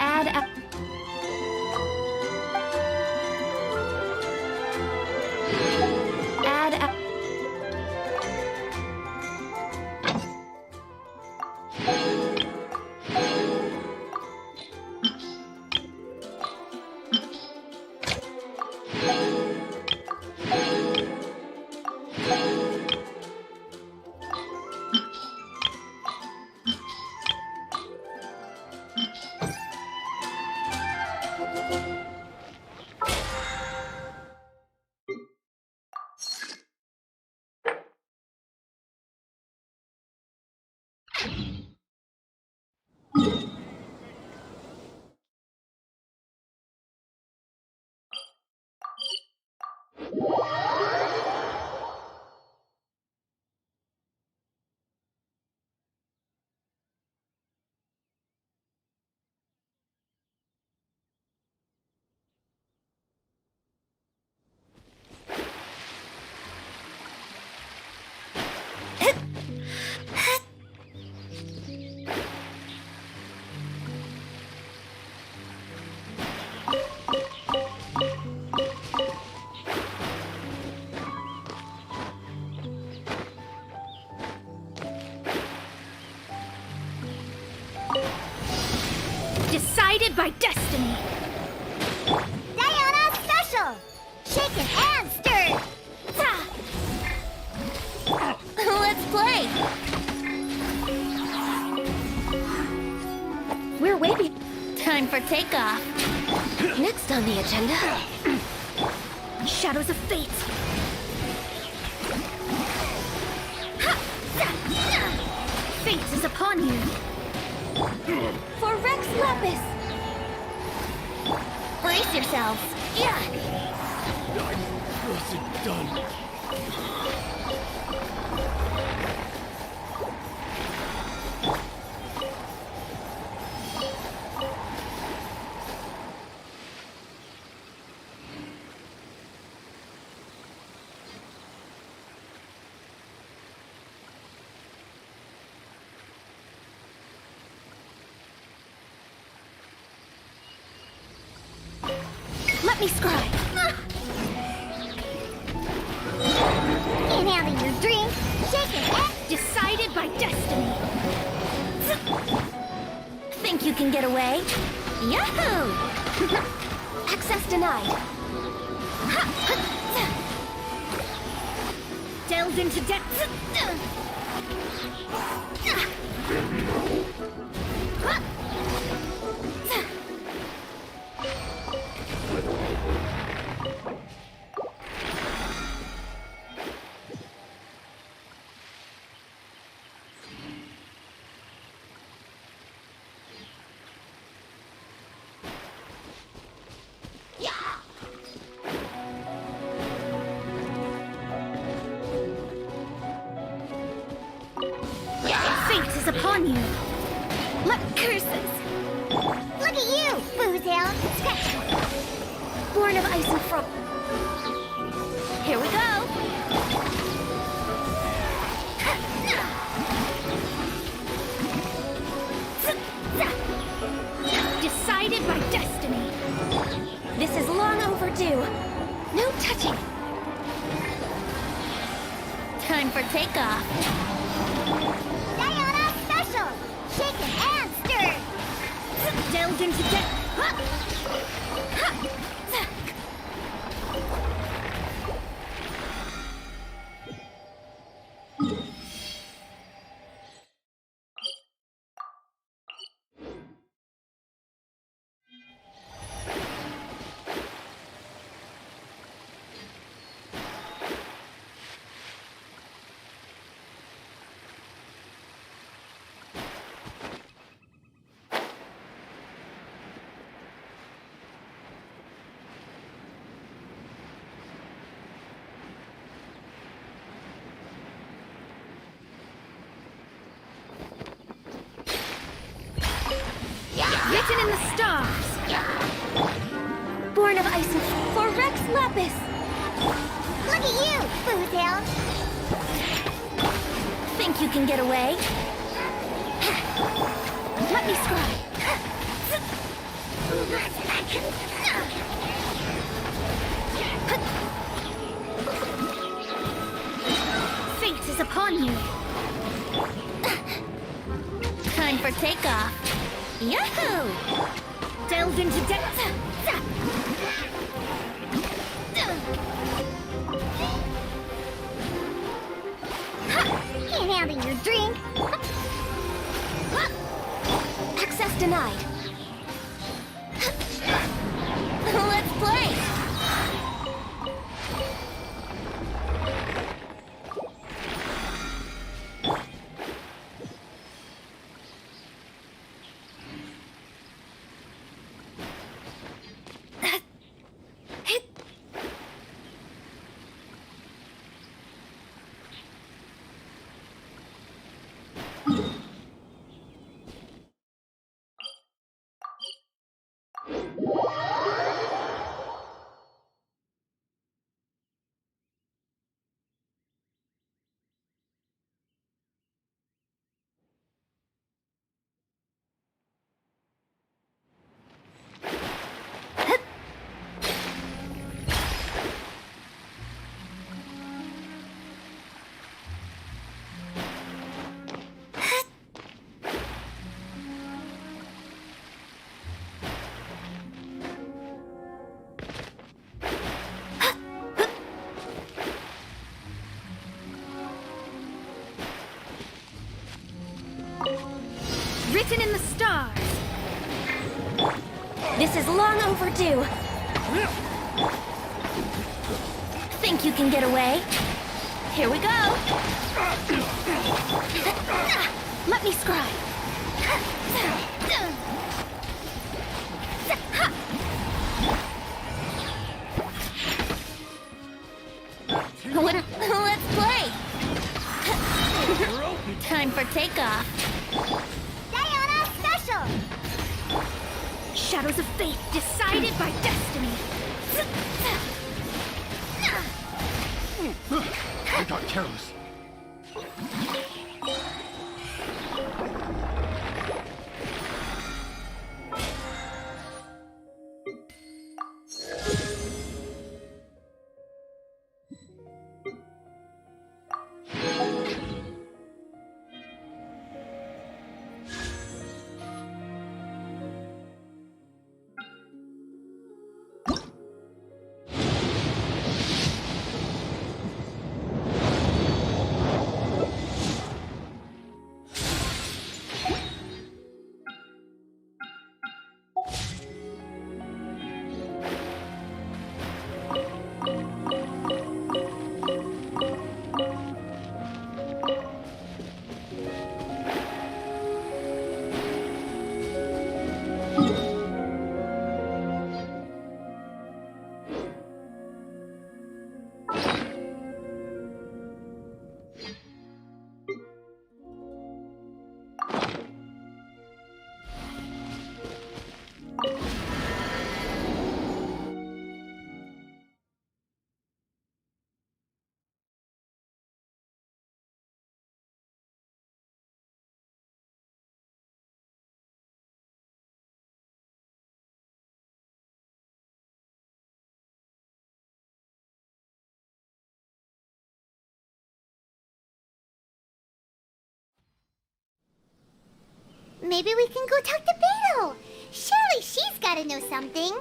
Add a- Add a- Decided by destiny. Diana Special! Shaken and stirred! Let's play. We're waiting. Time for takeoff. Next on the agenda, Shadows of Fate. Fate is upon you. For Rex Lapis. Brace yourselves. Yeah. What's it done? Let me scribe. Inhaling your drink, shaken and... Decided by destiny. Think you can get away? Yahoo! Access denied. Delved into depths. Fate is upon you. Let curses. Look at you, Boozale! Scratch! Born of ice and frost. Here we go. Decided by destiny. This is long overdue. No touching. Time for takeoff. Diana Special! Shaken and stirred! Delved into depth. Written in the stars. Born of ice and for Rex Lapis. Look at you, Boozale! Think you can get away? Let me scribe. Fate is upon you. Time for takeoff. Yahoo! Delve into depth. Can't handle your drink. Access denied. Let's play. Written in the stars. This is long overdue. Think you can get away? Here we go. Let me scribe. Let's play. Time for takeoff. Diana Special! Shadows of fate decided by destiny. I got careless. Maybe we can go talk to Beto. Surely she's gotta know something.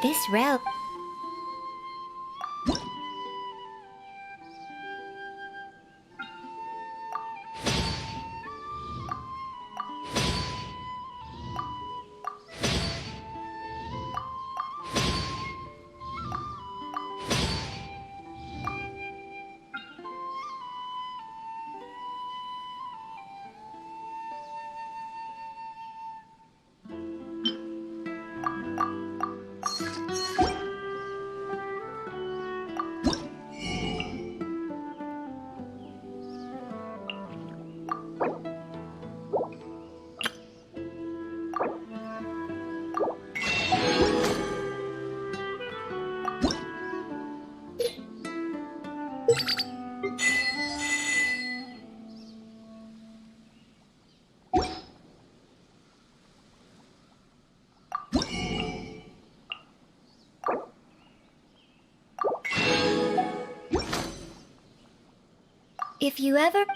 This route. If you ever...